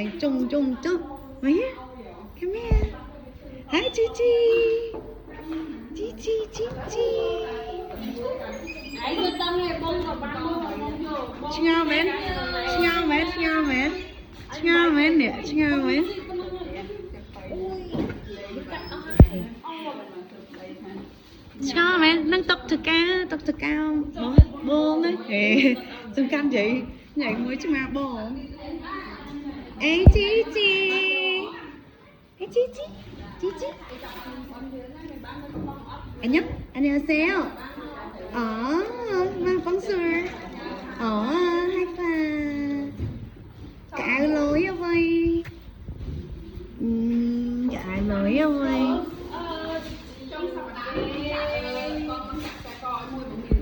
mày trông trông trông mày come here. Hi Chichi. Chichi Chichi. Chào mến. Chào mến, chào mến. Chào mến nè, chào mến. Chào mến, nâng tóc thật cao. Bông ấy. Dừng can chị. Nhảy mới chứ mà bông. Ê Chichi. Ê Chichi. Chichi. 안녕하세요. bonjour. Hai cãi lối vậy. Cãi lối vậy.